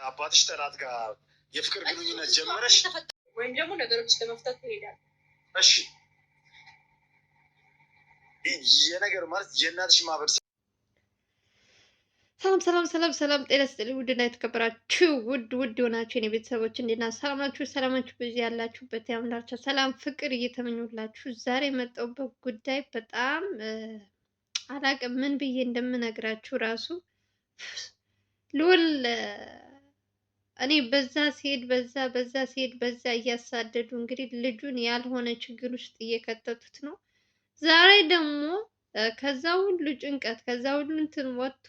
ከአባትሽ ጠላት ጋር የፍቅር ግንኙነት ጀመረሽ ወይም ደግሞ ነገሮች ለመፍታት ትሄዳለሽ? እሺ የነገር ማለት የእናትሽ ማህበረሰብ ሰላም ጤና ይስጥልኝ። ውድና የተከበራችሁ ውድ ሆናችሁ የኔ ቤተሰቦች እንዴት ናችሁ? ሰላም ናችሁ? ሰላማችሁ በዚህ ያላችሁበት ያምላችሁ ሰላም ፍቅር እየተመኙላችሁ ዛሬ የመጣሁበት ጉዳይ በጣም አላቅም ምን ብዬ እንደምነግራችሁ ራሱ ልውል እኔ በዛ ሲሄድ በዛ ሲሄድ በዛ እያሳደዱ እንግዲህ ልጁን ያልሆነ ችግር ውስጥ እየከተቱት ነው። ዛሬ ደግሞ ከዛ ሁሉ ጭንቀት ከዛ ሁሉ እንትን ወጥቶ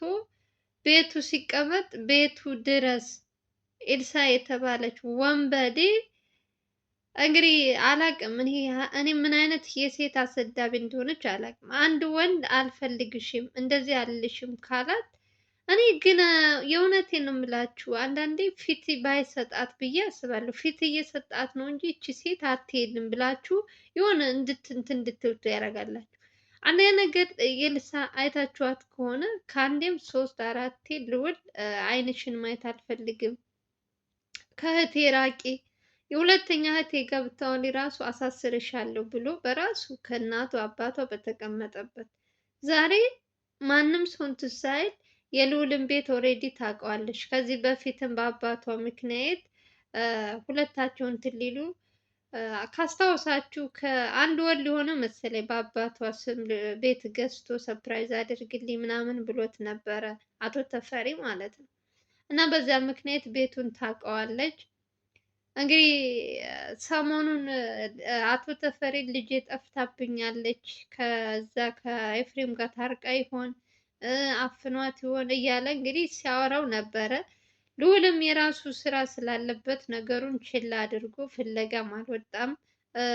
ቤቱ ሲቀመጥ ቤቱ ድረስ ኤልሳ የተባለች ወንበዴ እንግዲህ አላቅም። እኔ ምን አይነት የሴት አሰዳቢ እንደሆነች አላቅም። አንድ ወንድ አልፈልግሽም እንደዚህ አልልሽም ካላት እኔ ግን የእውነቴን ነው የምላችሁ፣ አንዳንዴ ፊት ባይሰጣት ብዬ አስባለሁ። ፊት እየሰጣት ነው እንጂ እቺ ሴት አትሄድም ብላችሁ የሆነ እንድትወጡ ያደርጋላችሁ። አንደኛ ነገር ኤልሳ አይታችኋት ከሆነ ከአንዴም 3-4 ልውል አይንሽን ማየት አልፈልግም፣ ከእህቴ ራቂ፣ የሁለተኛ እህቴ ጋር ብታወሪ ራሱ አሳስርሻለሁ ብሎ በራሱ ከእናቱ አባቷ በተቀመጠበት ዛሬ ማንም ሰው እንትን ሳይል የልዑልን ቤት ኦልሬዲ ታውቀዋለች። ከዚህ በፊትም በአባቷ ምክንያት ሁለታቸው እንትን ሊሉ ካስታወሳችሁ ከአንድ ወር ሊሆነ መሰለኝ በአባቷ ስም ቤት ገዝቶ ሰፕራይዝ አድርግልኝ ምናምን ብሎት ነበረ አቶ ተፈሪ ማለት ነው። እና በዛ ምክንያት ቤቱን ታውቀዋለች። እንግዲህ ሰሞኑን አቶ ተፈሪ ልጄ ጠፍታብኛለች ከዛ ከኤፍሬም ጋር ታርቃ ይሆን አፍኗት ይሆን እያለ እንግዲህ ሲያወራው ነበረ። ልዑልም የራሱ ስራ ስላለበት ነገሩን ችላ አድርጎ ፍለጋም አልወጣም።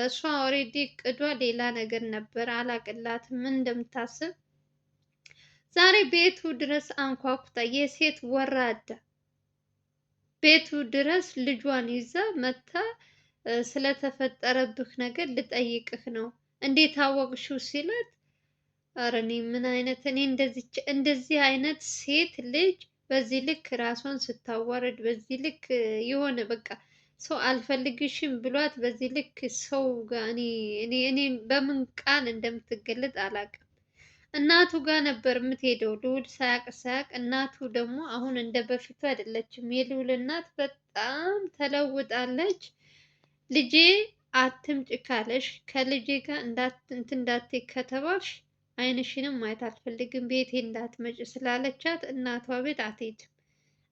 እሷ ኦልሬዲ ቅዷ ሌላ ነገር ነበር፣ አላቅላትም ምን እንደምታስብ። ዛሬ ቤቱ ድረስ አንኳኩታ የሴት ወራዳ ቤቱ ድረስ ልጇን ይዛ መታ ስለተፈጠረብህ ነገር ልጠይቅህ ነው እንዴት አወቅሽው ሲላት፣ ኧረ እኔ ምን አይነት እኔ እንደዚህ አይነት ሴት ልጅ በዚህ ልክ ራሷን ስታዋረድ በዚህ ልክ የሆነ በቃ ሰው አልፈልግሽም ብሏት በዚህ ልክ ሰው ጋር እኔ በምን ቃል እንደምትገለጥ አላውቅም። እናቱ ጋር ነበር የምትሄደው ልዑል ሳያቅ እናቱ ደግሞ አሁን እንደ በፊቱ አይደለችም። የልዑል እናት በጣም ተለውጣለች። ልጄ አትምጭ ካለሽ ከልጄ ጋር እንዳትይ ከተባልሽ አይንሽንም ማየት አልፈልግም ቤቴ እንዳትመጭ ስላለቻት እናቷ ቤት አትሄድም።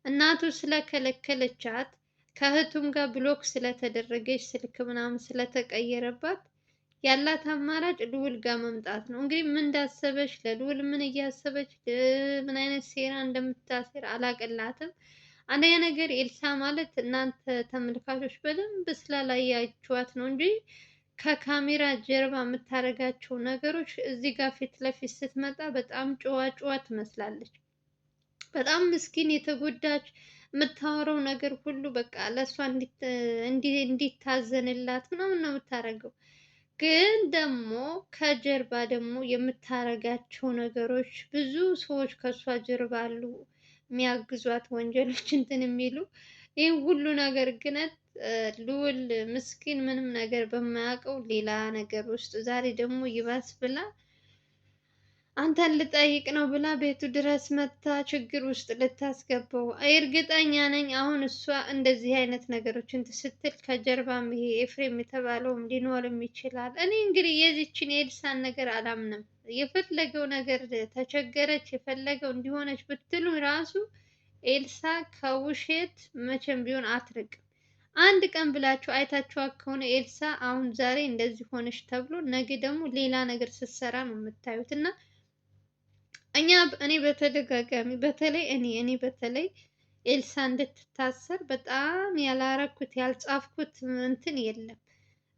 እናቱ ስለከለከለቻት ከእህቱም ጋር ብሎክ ስለተደረገች ስልክ ምናምን ስለተቀየረባት ያላት አማራጭ ልዑል ጋር መምጣት ነው። እንግዲህ ምን እንዳሰበች ለልዑል ምን እያሰበች ምን አይነት ሴራ እንደምታሴር አላቅላትም። አንደኛ ነገር ኤልሳ ማለት እናንተ ተመልካቾች በደንብ ስላላያችኋት ነው እንጂ ከካሜራ ጀርባ የምታደርጋቸው ነገሮች እዚህ ጋር ፊት ለፊት ስትመጣ በጣም ጨዋ ትመስላለች። በጣም ምስኪን የተጎዳች የምታወራው ነገር ሁሉ በቃ ለእሷ እንዲታዘንላት ምናምን ነው የምታደርገው። ግን ደግሞ ከጀርባ ደግሞ የምታደርጋቸው ነገሮች ብዙ ሰዎች ከእሷ ጀርባ አሉ የሚያግዟት ወንጀሎች እንትን የሚሉ ይህ ሁሉ ነገር ግነት ልዑል ምስኪን ምንም ነገር በማያውቀው ሌላ ነገር ውስጥ ዛሬ ደግሞ ይባስ ብላ አንተን ልጠይቅ ነው ብላ ቤቱ ድረስ መታ ችግር ውስጥ ልታስገባው። እርግጠኛ ነኝ አሁን እሷ እንደዚህ አይነት ነገሮችን ስትል ከጀርባም ይሄ ኤፍሬም የተባለውም ሊኖርም ይችላል። እኔ እንግዲህ የዚችን የኤልሳን ነገር አላምንም። የፈለገው ነገር ተቸገረች የፈለገው እንዲሆነች ብትሉ ራሱ ኤልሳ ከውሸት መቼም ቢሆን አትርቅም። አንድ ቀን ብላችሁ አይታችኋት ከሆነ ኤልሳ አሁን ዛሬ እንደዚህ ሆነች ተብሎ ነገ ደግሞ ሌላ ነገር ስትሰራ ነው የምታዩት። እና እኔ በተደጋጋሚ በተለይ እኔ በተለይ ኤልሳ እንድትታሰር በጣም ያላረኩት ያልጻፍኩት እንትን የለም።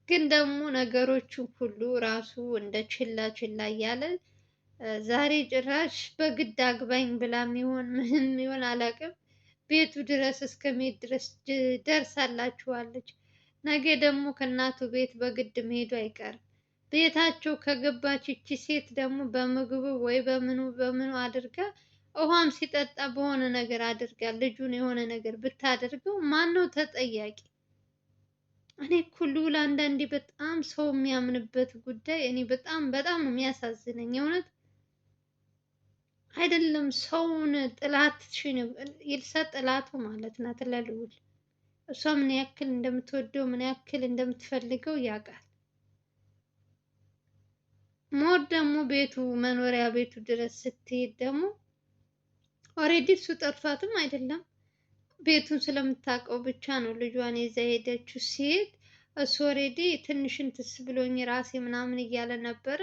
ግን ደግሞ ነገሮቹ ሁሉ ራሱ እንደ ችላ እያለ ዛሬ ጭራሽ በግድ አግባኝ ብላ የሚሆን ምንም ይሆን አላውቅም ቤቱ ድረስ እስከመሄድ ድረስ ደርሳላችኋለች። ነገ ደግሞ ከእናቱ ቤት በግድ መሄዱ አይቀርም። ቤታቸው ከገባች ይቺ ሴት ደግሞ በምግቡ ወይ በምኑ አድርጋ ውሃም ሲጠጣ በሆነ ነገር አድርጋ ልጁን የሆነ ነገር ብታደርገው ማን ነው ተጠያቂ? እኔ እኮ ልዑል አንዳንዴ በጣም ሰው የሚያምንበት ጉዳይ እኔ በጣም በጣም ነው የሚያሳዝነኝ። የእውነት አይደለም ሰውን ጥላትሽን ይልሳ ጥላቱ ማለት ናት ለልዑል። እሷ ምን ያክል እንደምትወደው ምን ያክል እንደምትፈልገው ያውቃል። ሞር ደግሞ ቤቱ መኖሪያ ቤቱ ድረስ ስትሄድ ደግሞ ኦልሬዲ እሱ ጠርቷትም አይደለም ቤቱን ስለምታውቀው ብቻ ነው ልጇን ይዛ ሄደችው። ሲሄድ እሱ ኦልሬዲ ትንሽን ትስ ብሎኝ ራሴ ምናምን እያለ ነበረ፣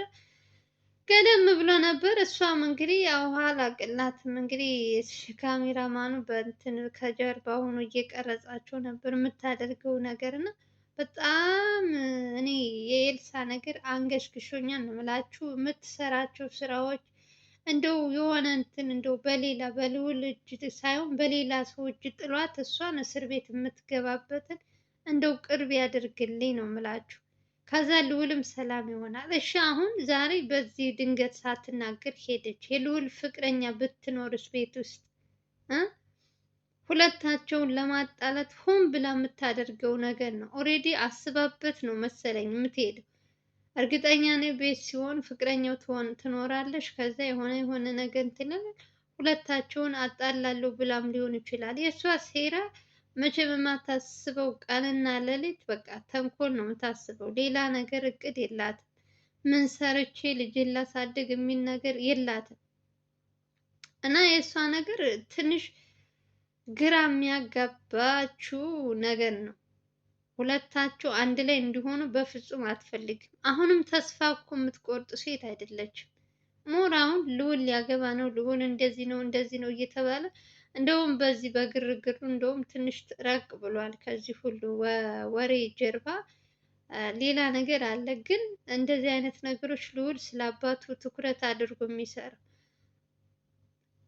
ቀደም ብሎ ነበር። እሷም እንግዲህ ያው አላቅላትም እንግዲህ ካሜራማኑ በእንትን ከጀርባ ሆኖ እየቀረጻቸው ነበር የምታደርገው ነገር እና በጣም እኔ የኤልሳ ነገር አንገሽግሾኛል ነው የምላችሁ። የምትሰራቸው ስራዎች እንደው የሆነ እንትን እንደው በሌላ በልዑል እጅ ሳይሆን በሌላ ሰው እጅ ጥሏት እሷን እስር ቤት የምትገባበትን እንደው ቅርብ ያደርግልኝ ነው የምላችሁ። ከዛ ልዑልም ሰላም ይሆናል። እሺ አሁን ዛሬ በዚህ ድንገት ሳትናገር ሄደች። የልዑል ፍቅረኛ ብትኖርስ ቤት ውስጥ ሁለታቸውን ለማጣላት ሆን ብላ የምታደርገው ነገር ነው። ኦልሬዲ አስባበት ነው መሰለኝ የምትሄደው። እርግጠኛ ነኝ ቤት ሲሆን ፍቅረኛው ትኖራለች። ከዛ የሆነ ነገር እንትላል ሁለታቸውን አጣላለሁ ብላም ሊሆን ይችላል። የእሷ ሴራ መቼም የማታስበው ቀንና ሌሊት በቃ ተንኮል ነው የምታስበው። ሌላ ነገር እቅድ የላትም። ምን ሰርቼ ልጅን ላሳድግ የሚል ነገር የላትም። እና የእሷ ነገር ትንሽ ግራ የሚያጋባችው ነገር ነው። ሁለታቸው አንድ ላይ እንዲሆኑ በፍጹም አትፈልግም። አሁንም ተስፋ እኮ የምትቆርጥ ሴት አይደለችም። ሞር አሁን ልዑል ሊያገባ ነው፣ ልዑል እንደዚህ ነው እንደዚህ ነው እየተባለ እንደውም በዚህ በግርግሩ እንደውም ትንሽ ረቅ ብሏል። ከዚህ ሁሉ ወሬ ጀርባ ሌላ ነገር አለ። ግን እንደዚህ አይነት ነገሮች ልዑል ስለ አባቱ ትኩረት አድርጎ የሚሰራ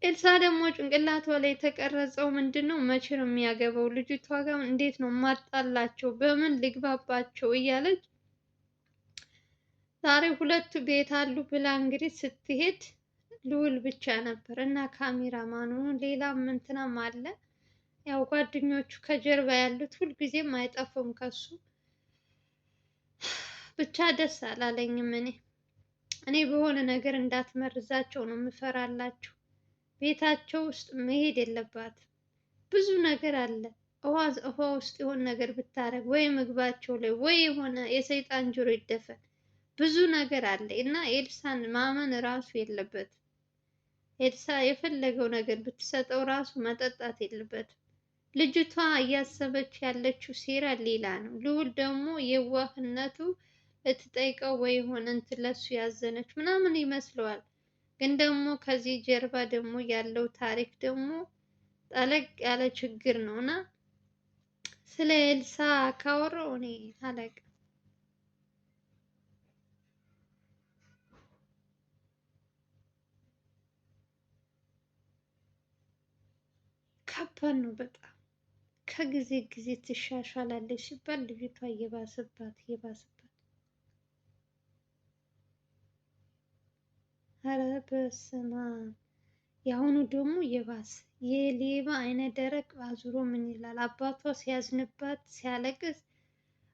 ኤልሳ ደግሞ ጭንቅላቷ ላይ የተቀረጸው ምንድን ነው? መቼ ነው የሚያገባው? ልጅቷ ጋር እንዴት ነው ማጣላቸው? በምን ልግባባቸው? እያለች ዛሬ ሁለቱ ቤት አሉ ብላ እንግዲህ ስትሄድ ልዑል ብቻ ነበር እና ካሜራማኑ ሌላም እንትናም አለ። ያው ጓደኞቹ ከጀርባ ያሉት ሁልጊዜም አይጠፉም ከሱ። ብቻ ደስ አላለኝም። እኔ በሆነ ነገር እንዳትመርዛቸው ነው የምፈራላቸው። ቤታቸው ውስጥ መሄድ የለባትም። ብዙ ነገር አለ። ውሃ ውስጥ የሆነ ነገር ብታረግ ወይ ምግባቸው ላይ ወይ የሆነ የሰይጣን ጆሮ ይደፈን። ብዙ ነገር አለ እና ኤልሳን ማመን ራሱ የለበትም። ኤልሳ የፈለገው ነገር ብትሰጠው ራሱ መጠጣት የለበትም። ልጅቷ እያሰበች ያለችው ሴራ ሌላ ነው። ልዑል ደግሞ የዋህነቱ ልትጠይቀው ወይ የሆነ እንትን ለሱ ያዘነች ምናምን ይመስለዋል። ግን ደግሞ ከዚህ ጀርባ ደግሞ ያለው ታሪክ ደግሞ ጠለቅ ያለ ችግር ነው እና ስለ ኤልሳ ካወራው እኔ አላቅም። ከባድ ነው በጣም። ከጊዜ ጊዜ ትሻሻላለች ሲባል ልጅቷ እየባሰባት። ኧረ በስመ አብ! የአሁኑ ደግሞ የባሰ የሌባ አይነ ደረቅ አዙሮ ምን ይላል? አባቷ ሲያዝንባት ሲያለቅስ፣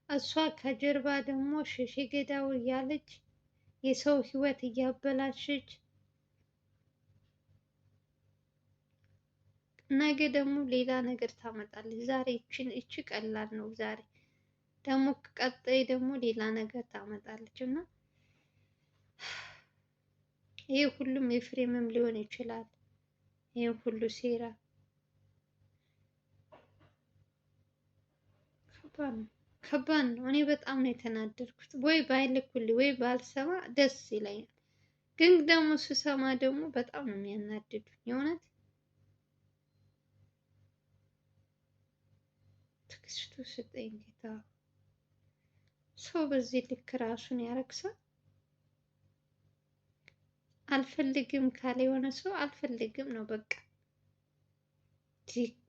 እሷ ከጀርባ ደግሞ ሸሼ ገዳው እያለች የሰው ሕይወት እያበላሸች፣ ነገ ደግሞ ሌላ ነገር ታመጣለች። ዛሬ ይቺ ቀላል ነው። ዛሬ ደግሞ ቀጣይ ደግሞ ሌላ ነገር ታመጣለች እና ይሄ ሁሉም የፍሬምም ሊሆን ይችላል። ይሄ ሁሉ ሴራ ከባድ ነው። እኔ በጣም ነው የተናደድኩት። ወይ ባይልኩልኝ ወይ ባልሰማ ደስ ይለኛል። ግን ደግሞ ስሰማ ደግሞ በጣም ነው የሚያናድዱኝ የእውነት። ትዕግስቱ ስጠኝ ጌታ። ሰው በዚህ ልክ ራሱን ያረክሳል። አልፈልግም ካለ የሆነ ሰው አልፈልግም ነው በቃ።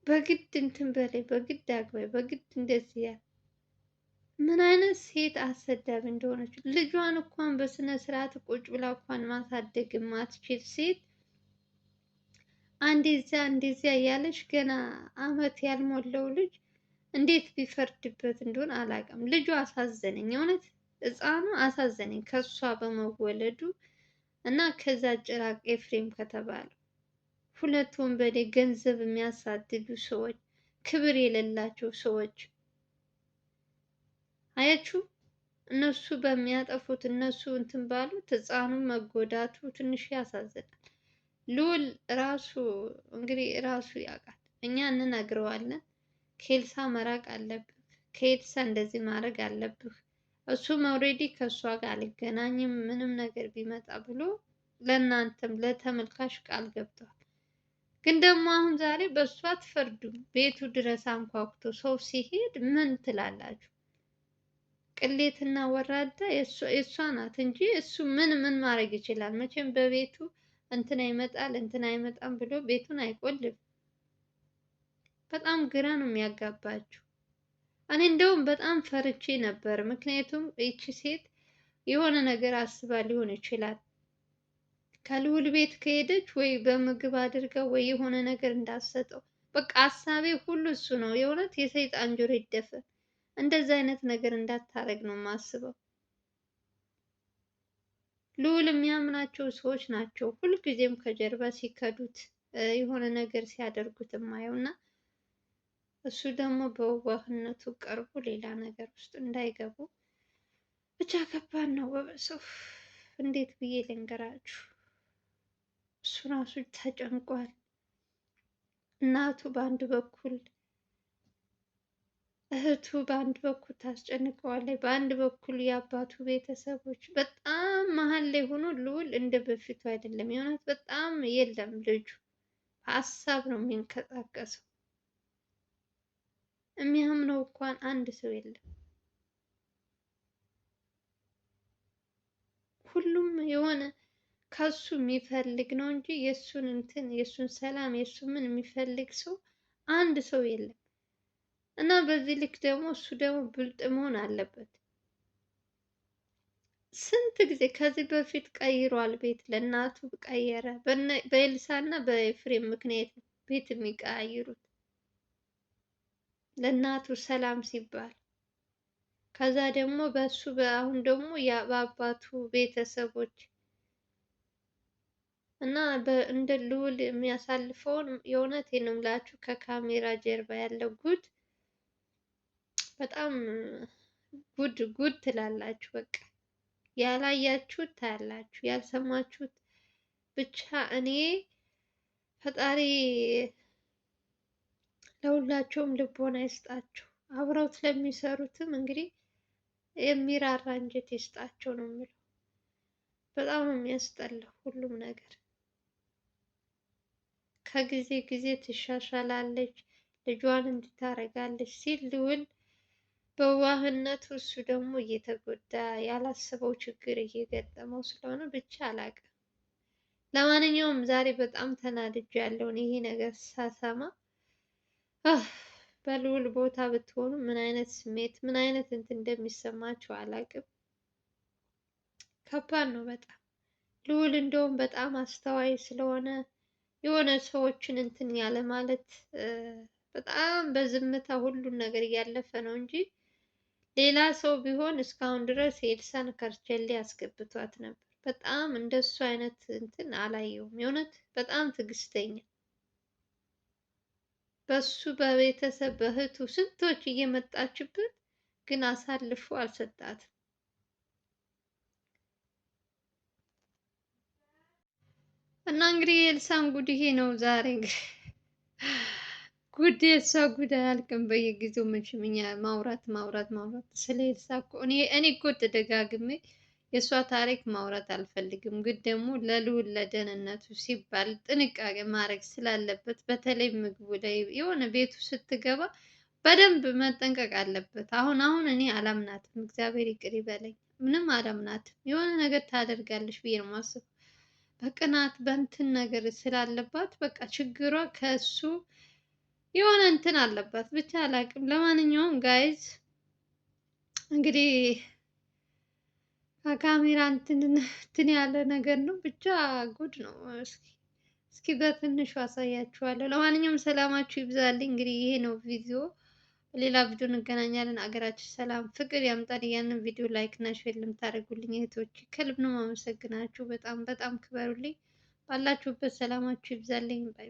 በግድ እንትን በላይ በግድ አግባይ በግድ እንደዚህ ያ ምን አይነት ሴት አሰዳቢ እንደሆነች። ልጇን እንኳን በስነ ስርዓት ቁጭ ብላ እንኳን ማሳደግ የማትችል ሴት አንዴዚያ እያለች ገና አመት ያልሞላው ልጅ እንዴት ቢፈርድበት እንደሆነ አላውቅም። ልጁ አሳዘነኝ፣ እውነት ህፃኑ አሳዘነኝ ከሷ በመወለዱ እና ከዛ ጭራቅ ኤፍሬም ከተባለው ሁለት ወንበዴ ገንዘብ የሚያሳድዱ ሰዎች፣ ክብር የሌላቸው ሰዎች አያችሁ። እነሱ በሚያጠፉት እነሱ እንትን ባሉት ህፃኑ መጎዳቱ ትንሽ ያሳዝናል። ልዑል ራሱ እንግዲህ ራሱ ያውቃል። እኛ እንነግረዋለን ከኤልሳ መራቅ አለብህ፣ ከኤልሳ እንደዚህ ማድረግ አለብህ። እሱም ኦልሬዲ ከእሷ ጋር አልገናኝም ምንም ነገር ቢመጣ ብሎ ለእናንተም ለተመልካች ቃል ገብተዋል። ግን ደግሞ አሁን ዛሬ በእሷ አትፈርዱም። ቤቱ ድረስ አንኳኩቶ ሰው ሲሄድ ምን ትላላችሁ? ቅሌትና ወራዳ የእሷ ናት እንጂ እሱ ምን ማድረግ ይችላል? መቼም በቤቱ እንትና ይመጣል እንትና አይመጣም ብሎ ቤቱን አይቆልም። በጣም ግራ ነው የሚያጋባችሁ። እኔ እንደውም በጣም ፈርቼ ነበር። ምክንያቱም ይቺ ሴት የሆነ ነገር አስባ ሊሆን ይችላል። ከልዑል ቤት ከሄደች ወይ በምግብ አድርጋ ወይ የሆነ ነገር እንዳሰጠው በቃ ሀሳቤ ሁሉ እሱ ነው። የእውነት የሰይጣን ጆሮ ይደፈን። እንደዛ አይነት ነገር እንዳታረግ ነው የማስበው። ልዑል የሚያምናቸው ሰዎች ናቸው ሁልጊዜም ከጀርባ ሲከዱት የሆነ ነገር ሲያደርጉት የማየው እና እሱ ደግሞ በዋህነቱ ቀርቦ ሌላ ነገር ውስጥ እንዳይገቡ ብቻ ከባድ ነው። በሰው እንዴት ብዬ ልንገራችሁ? እሱ ራሱ ተጨንቋል። እናቱ በአንድ በኩል እህቱ በአንድ በኩል ታስጨንቀዋለች፣ በአንድ በኩል የአባቱ ቤተሰቦች በጣም መሀል ላይ ሆኖ ልዑል እንደ በፊቱ አይደለም። የእውነት በጣም የለም ልጁ ሀሳብ ነው የሚንቀሳቀሰው። የሚያምነው እንኳን አንድ ሰው የለም። ሁሉም የሆነ ከሱ የሚፈልግ ነው እንጂ የእሱን እንትን የእሱን ሰላም የእሱ ምን የሚፈልግ ሰው አንድ ሰው የለም። እና በዚህ ልክ ደግሞ እሱ ደግሞ ብልጥ መሆን አለበት። ስንት ጊዜ ከዚህ በፊት ቀይሯል ቤት፣ ለእናቱ ቀየረ። በኤልሳ እና በኤፍሬም ምክንያት ነው ቤት የሚቀያይሩት ለእናቱ ሰላም ሲባል። ከዛ ደግሞ በሱ አሁን ደግሞ በአባቱ ቤተሰቦች እና እንደ ልዑል የሚያሳልፈውን የእውነቴን ነው የምላችሁ ከካሜራ ጀርባ ያለው ጉድ በጣም ጉድ ትላላችሁ። በቃ ያላያችሁት ታያላችሁ፣ ያልሰማችሁት ብቻ። እኔ ፈጣሪ ለሁላቸውም ልቦና ይስጣቸው። አብረውት ለሚሰሩትም እንግዲህ የሚራራ አንጀት ይስጣቸው ነው የምለው። በጣም ነው የሚያስጠላው ሁሉም ነገር። ከጊዜ ጊዜ ትሻሻላለች፣ ልጇን እንድታረጋለች ሲል ልዑል በዋህነቱ እሱ ደግሞ እየተጎዳ ያላሰበው ችግር እየገጠመው ስለሆነ ብቻ አላውቅም። ለማንኛውም ዛሬ በጣም ተናድጃለሁ ይሄ ነገር ሳሰማ። በልዑል ቦታ ብትሆኑ ምን አይነት ስሜት ምን አይነት እንትን እንደሚሰማችሁ አላውቅም። ከባድ ነው በጣም። ልዑል እንደውም በጣም አስተዋይ ስለሆነ የሆነ ሰዎችን እንትን ያለ ማለት በጣም በዝምታ ሁሉን ነገር እያለፈ ነው እንጂ ሌላ ሰው ቢሆን እስካሁን ድረስ ኤልሳን ከርቸሌ አስገብቷት ነበር። በጣም እንደሱ አይነት እንትን አላየውም። የእውነት በጣም ትዕግስተኛ በሱ በቤተሰብ በእህቱ ስንቶች እየመጣችበት ግን አሳልፎ አልሰጣትም። እና እንግዲህ የኤልሳን ጉድ ይሄ ነው ዛሬ። እንግዲህ ጉድ የእሷ ጉድ አያልቅም። በየጊዜው መቼም እኛ ማውራት ስለ ኤልሳ እኮ እኔ እኮ ተደጋግሜ የእሷ ታሪክ ማውራት አልፈልግም፣ ግን ደግሞ ለልዑል ለደህንነቱ ሲባል ጥንቃቄ ማድረግ ስላለበት በተለይ ምግቡ ላይ የሆነ ቤቱ ስትገባ በደንብ መጠንቀቅ አለበት። አሁን እኔ አላምናትም፣ እግዚአብሔር ይቅር ይበለኝ፣ ምንም አላምናትም። የሆነ ነገር ታደርጋለች ብዬ ነው የማስበው። በቅናት በእንትን ነገር ስላለባት በቃ ችግሯ ከእሱ የሆነ እንትን አለባት ብቻ አላውቅም። ለማንኛውም ጋይዝ እንግዲህ ከካሜራ እንትን ያለ ነገር ነው ብቻ ጉድ ነው። እስኪ እስኪ በትንሹ አሳያችኋለሁ። ለማንኛውም ሰላማችሁ ይብዛልኝ። እንግዲህ ይሄ ነው ቪዲዮ። ሌላ ቪዲዮ እንገናኛለን። አገራችን ሰላም ፍቅር ያምጣል። ያንን ቪዲዮ ላይክ እና ሼር ለምታደርጉልኝ እህቶች ከልብ ነው የማመሰግናችሁ። በጣም በጣም ክበሩልኝ። ባላችሁበት ሰላማችሁ ይብዛልኝ። ባይ